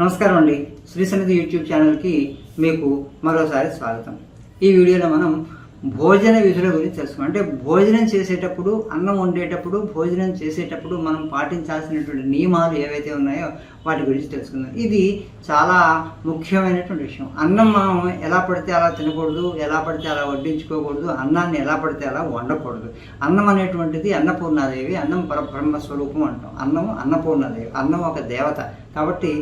నమస్కారం అండి. శ్రీ సన్నిధి యూట్యూబ్ ఛానల్కి మీకు మరోసారి స్వాగతం. ఈ వీడియోలో మనం భోజన విధుల గురించి తెలుసుకున్నాం. అంటే భోజనం చేసేటప్పుడు, అన్నం వండేటప్పుడు, భోజనం చేసేటప్పుడు మనం పాటించాల్సినటువంటి నియమాలు ఏవైతే ఉన్నాయో వాటి గురించి తెలుసుకుందాం. ఇది చాలా ముఖ్యమైనటువంటి విషయం. అన్నం మనం ఎలా పడితే అలా తినకూడదు, ఎలా పడితే అలా వడ్డించుకోకూడదు, అన్నాన్ని ఎలా పడితే అలా వండకూడదు. అన్నం అనేటువంటిది అన్నపూర్ణాదేవి, అన్నం పరబ్రహ్మ స్వరూపం అంటాం. అన్నం అన్నపూర్ణాదేవి, అన్నం ఒక దేవత. కాబట్టి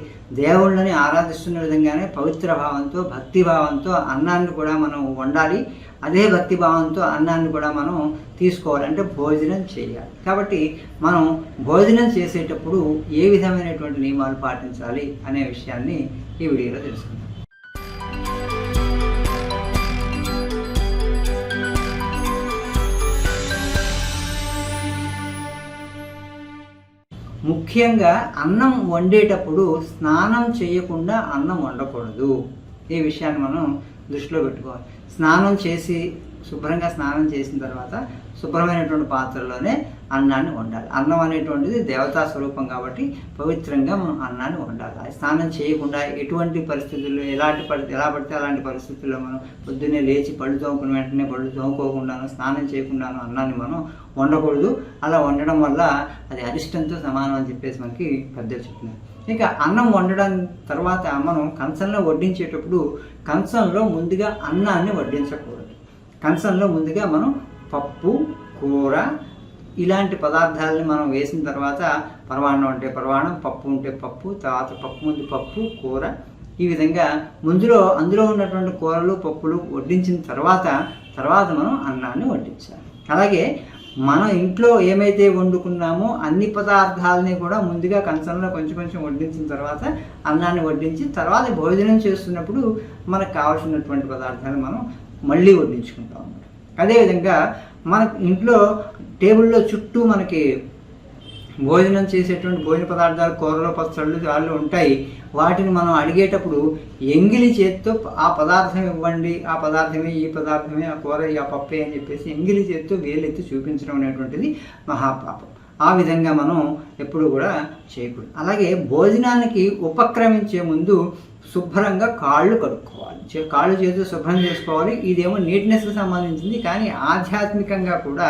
దేవుళ్ళని ఆరాధిస్తున్న విధంగానే పవిత్ర భావంతో, భక్తి భావంతో అన్నాన్ని కూడా మనం వండాలి. అదే భక్తి భావంతో అన్నాన్ని కూడా మనం తీసుకోవాలి, అంటే భోజనం చేయాలి. కాబట్టి మనం భోజనం చేసేటప్పుడు ఏ విధమైనటువంటి నియమాలు పాటించాలి అనే విషయాన్ని ఈ వీడియోలో తెలుసుకుందాం. ముఖ్యంగా అన్నం వండేటప్పుడు స్నానం చేయకుండా అన్నం వండకూడదు. ఈ విషయాన్ని మనం దృష్టిలో పెట్టుకోవాలి. స్నానం చేసి శుభ్రంగా స్నానం చేసిన తర్వాత శుభ్రమైనటువంటి పాత్రలోనే అన్నాన్ని వండాలి. అన్నం అనేటువంటిది దేవతా స్వరూపం కాబట్టి పవిత్రంగా మనం అన్నాన్ని వండాలి. స్నానం చేయకుండా ఎటువంటి పరిస్థితుల్లో ఎలా పడితే అలాంటి పరిస్థితుల్లో మనం పొద్దున్నే లేచి పళ్ళు తోముకుని వెంటనే పళ్ళు తోముకోకుండాను, స్నానం చేయకుండాను అన్నాన్ని మనం వండకూడదు. అలా వండడం వల్ల అది అరిష్టంతో సమానం అని చెప్పేసి మనకి పెద్దలు చెప్తున్నారు. ఇక అన్నం వండడం తర్వాత మనం కంచంలో వడ్డించేటప్పుడు కంచంలో ముందుగా అన్నాన్ని వడ్డించకూడదు. కంచంలో ముందుగా మనం పప్పు, కూర ఇలాంటి పదార్థాలని మనం వేసిన తర్వాత పరమాన్నం అంటే పరమాన్నం, పప్పు ఉంటే పప్పు, తర్వాత పప్పు ముందు పప్పు, కూర, ఈ విధంగా అందులో ఉన్నటువంటి కూరలు, పప్పులు వడ్డించిన తర్వాత మనం అన్నాన్ని వడ్డించాలి. అలాగే మనం ఇంట్లో ఏమైతే వండుకున్నామో అన్ని పదార్థాలని కూడా ముందుగా కంచంలో కొంచెం వడ్డించిన తర్వాత అన్నాన్ని వడ్డించి తర్వాత భోజనం చేస్తున్నప్పుడు మనకు కావాల్సినటువంటి పదార్థాలు మనం మళ్ళీ వడ్డించుకుంటాం అన్నమాట. అదేవిధంగా మన ఇంట్లో టేబుల్లో చుట్టూ మనకి భోజనం చేసేటువంటి భోజన పదార్థాలు, కూరలు, పచ్చళ్ళు వాళ్ళు ఉంటాయి. వాటిని మనం అడిగేటప్పుడు ఎంగిలి చేత్తో ఆ పదార్థం ఇవ్వండి, ఆ పదార్థమే, ఈ పదార్థమే, ఆ కూర, ఆ పప్పే అని చెప్పేసి ఎంగిలి చేత్తో వేలెత్తి చూపించడం అనేటువంటిది మహాపాపం. ఆ విధంగా మనం ఎప్పుడు కూడా చేయకూడదు. అలాగే భోజనానికి ఉపక్రమించే ముందు శుభ్రంగా కాళ్ళు కడుక్కోవాలి, కాళ్ళు చేతులు శుభ్రం చేసుకోవాలి. ఇదేమో నీట్నెస్కి సంబంధించింది, కానీ ఆధ్యాత్మికంగా కూడా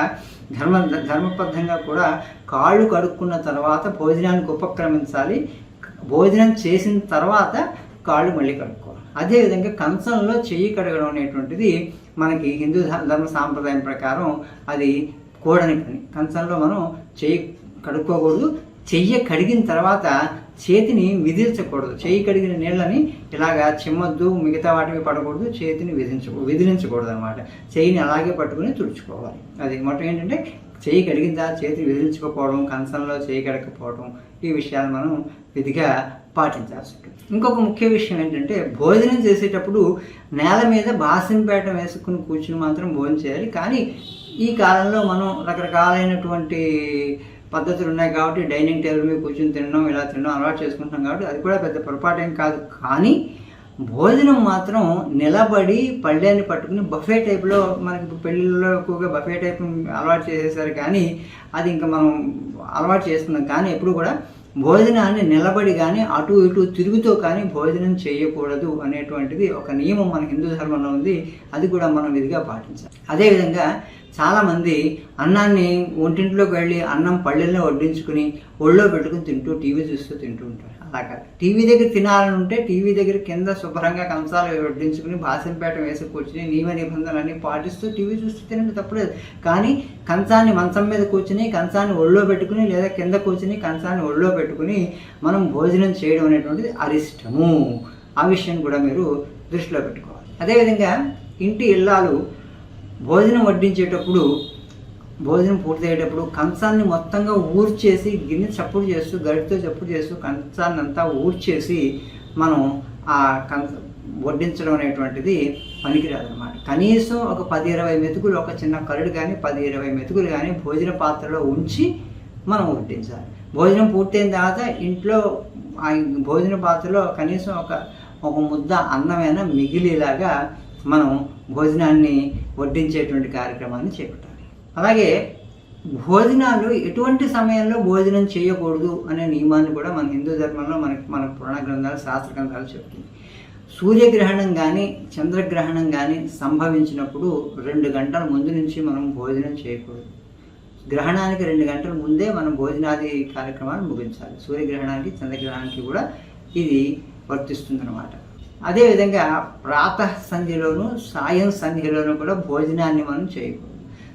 ధర్మబద్ధంగా కూడా కాళ్ళు కడుక్కున్న తర్వాత భోజనానికి ఉపక్రమించాలి. భోజనం చేసిన తర్వాత కాళ్ళు మళ్ళీ కడుక్కోవాలి. అదేవిధంగా కంచంలో చెయ్యి కడగడం అనేటువంటిది మనకి హిందూ ధర్మ సాంప్రదాయం ప్రకారం అది కూడని పని. కంచంలో మనం చెయ్యి కడుక్కోకూడదు. చెయ్యి కడిగిన తర్వాత చేతిని విదిలించకూడదు. చెయ్యి కడిగిన నీళ్ళని ఇలాగా చిమ్మద్దు, మిగతా వాటికి పడకూడదు, చేతిని విదిలించకూడదు అనమాట. చెయ్యిని అలాగే పట్టుకుని తుడుచుకోవాలి. అది మొత్తం ఏంటంటే చెయ్యి కడిగిన తర్వాత చేతిని విదిలించుకోకపోవడం, కంచంలో చెయ్యి కడకపోవడం, ఈ విషయాలు మనం విధిగా పాటించాల్సి ఉంటుంది. ఇంకొక ముఖ్య విషయం ఏంటంటే భోజనం చేసేటప్పుడు నేల మీద బాసింపేట వేసుకుని కూర్చుని మాత్రం భోజనం చేయాలి. కానీ ఈ కాలంలో మనం రకరకాలైనటువంటి పద్ధతులు ఉన్నాయి కాబట్టి డైనింగ్ టేబుల్ మీద కూర్చొని తినడం, ఇలా తినడం అలవాటు చేసుకుంటున్నాం కాబట్టి అది కూడా పెద్ద పొరపాటేం కాదు. కానీ భోజనం మాత్రం నిలబడి పళ్ళేని పట్టుకుని బఫే టైప్లో, మనకి పెళ్ళిళ్ళలో ఎక్కువగా బఫే టైప్ అలవాటు చేసేసారు. కానీ అది ఇంకా మనం అలవాటు చేస్తున్నాం. కానీ ఎప్పుడు కూడా భోజనాన్ని నిలబడి కానీ అటు ఇటు తిరుగుతూ కానీ భోజనం చేయకూడదు అనేటువంటిది ఒక నియమం మన హిందూ ధర్మంలో ఉంది. అది కూడా మనం విధిగా పాటించాలి. అదేవిధంగా చాలామంది అన్నాన్ని వంటింట్లోకి వెళ్ళి అన్నం పళ్ళెల్లో వడ్డించుకుని ఒళ్ళో పెట్టుకుని టీవీ చూస్తూ తింటూ ఉంటారు. అలా కాదు. టీవీ దగ్గర తినాలని ఉంటే టీవీ దగ్గర కింద శుభ్రంగా కంచాలు వడ్డించుకుని బాసింపేట వేసి కూర్చుని నియమ నిబంధనలన్నీ పాటిస్తూ టీవీ చూస్తూ తినండి, తప్పలేదు. కానీ కంచాన్ని మంచం మీద కూర్చుని కంచాన్ని ఒళ్ళో పెట్టుకుని లేదా కింద కూర్చుని కంచాన్ని ఒళ్ళో పెట్టుకుని మనం భోజనం చేయడం అనేటువంటిది అరిష్టము. ఆ విషయం కూడా మీరు దృష్టిలో పెట్టుకోవాలి. అదేవిధంగా ఇంటి ఇల్లాలు భోజనం వడ్డించేటప్పుడు, భోజనం పూర్తయ్యేటప్పుడు కంచాన్ని మొత్తంగా ఊర్చేసి గిన్నె చప్పుడు చేస్తూ, గరిటతో చప్పుడు చేస్తూ కంచాన్ని అంతా ఊర్చేసి మనం ఆ వడ్డించడం అనేటువంటిది పనికిరాదనమాట. కనీసం ఒక 10-20 మెతుకులు, ఒక చిన్న కరుడు కానీ 10-20 మెతుకులు కానీ భోజన పాత్రలో ఉంచి మనం వడ్డించాలి. భోజనం పూర్తయిన తర్వాత ఇంట్లో ఆ భోజన పాత్రలో కనీసం ఒక ముద్ద అన్నమైనా మిగిలేలాగా మనం భోజనాన్ని వడ్డించేటువంటి కార్యక్రమాన్ని చేపట్టాలి. అలాగే భోజనాలు ఎటువంటి సమయంలో భోజనం చేయకూడదు అనే నియమాన్ని కూడా మన హిందూ ధర్మంలో మన పురాణ గ్రంథాలు, శాస్త్ర గ్రంథాలు చెప్తుంది. సూర్యగ్రహణం కానీ చంద్రగ్రహణం కానీ సంభవించినప్పుడు 2 గంటల ముందు నుంచి మనం భోజనం చేయకూడదు. గ్రహణానికి 2 గంటల ముందే మనం భోజనాది కార్యక్రమాలు ముగించాలి. సూర్యగ్రహణానికి చంద్రగ్రహణానికి కూడా ఇది వర్తిస్తుందన్నమాట. అదేవిధంగా ప్రాతః సంధ్యలోను సాయం సంధ్యలోనూ కూడా భోజనాన్ని మనం చేయకూడదు.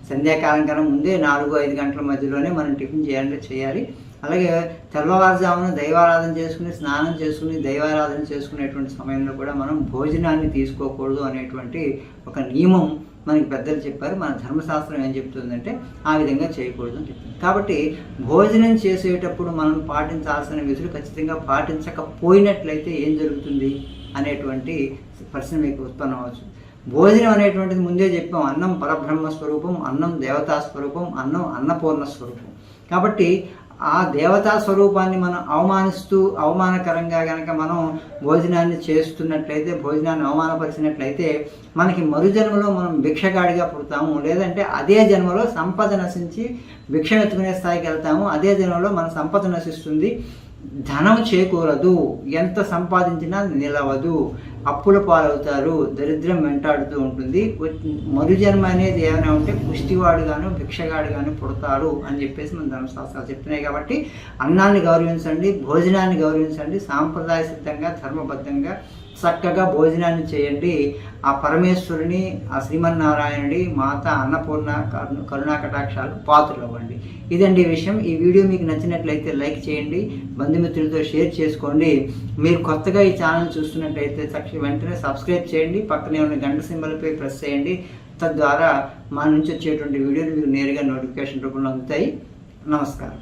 సంధ్యాకాలం కన్నా ముందే 4-5 గంటల మధ్యలోనే మనం టిఫిన్ చేయాలి. అలాగే తెల్లవారుజామున దైవారాధన చేసుకుని, స్నానం చేసుకుని, దైవారాధన చేసుకునేటువంటి సమయంలో కూడా మనం భోజనాన్ని తీసుకోకూడదు అనేటువంటి ఒక నియమం మనకి పెద్దలు చెప్పారు. మన ధర్మశాస్త్రం ఏం చెప్తుందంటే ఆ విధంగా చేయకూడదు అని చెప్తుంది. కాబట్టి భోజనం చేసేటప్పుడు మనం పాటించాల్సిన విధులు ఖచ్చితంగా పాటించకపోయినట్లయితే ఏం జరుగుతుంది అనేటువంటి ప్రశ్న మీకు ఉత్పన్నం అవ్వచ్చు. భోజనం అనేటువంటిది ముందే చెప్పాం, అన్నం పరబ్రహ్మ స్వరూపం, అన్నం దేవతా స్వరూపం, అన్నం అన్నపూర్ణ స్వరూపం. కాబట్టి ఆ దేవతా స్వరూపాన్ని మనం అవమానకరంగా కనుక మనం భోజనాన్ని చేస్తున్నట్లయితే, భోజనాన్ని అవమానపరిచినట్లయితే మనకి మరుజన్మలో మనం భిక్షగాడిగా పుడతాము. లేదంటే అదే జన్మలో సంపద నశించి భిక్ష ఎత్తుకునే స్థాయికి వెళ్తాము. అదే జన్మలో మన సంపద నశిస్తుంది, ధనం చేకూరదు, ఎంత సంపాదించినా నిలవదు, అప్పుల పాలవుతారు, దరిద్రం వెంటాడుతూ ఉంటుంది. మరుజన్మ అనేది ఏమైనా ఉంటే పుష్టివాడుగాను భిక్షగాడుగాను పుడతారు అని చెప్పేసి మన ధర్మశాస్త్రాలు చెప్తున్నాయి. కాబట్టి అన్నాన్ని గౌరవించండి, భోజనాన్ని గౌరవించండి, సాంప్రదాయ సిద్ధంగా ధర్మబద్ధంగా చక్కగా భోజనాన్ని చేయండి. ఆ పరమేశ్వరుని, ఆ శ్రీమన్నారాయణుడి, మాత అన్నపూర్ణ కరుణా కటాక్షాలకు పాత్రలు అవ్వండి. ఇదండి విషయం. ఈ వీడియో మీకు నచ్చినట్లయితే లైక్ చేయండి, బంధుమిత్రులతో షేర్ చేసుకోండి. మీరు కొత్తగా ఈ ఛానల్ చూస్తున్నట్లయితే వెంటనే సబ్స్క్రైబ్ చేయండి, పక్కనే ఉన్న గంట సింబల్పై ప్రెస్ చేయండి. తద్వారా మా నుంచి వచ్చేటువంటి వీడియోలు మీకు నేరుగా నోటిఫికేషన్ రూపంలో అందుతాయి. నమస్కారం.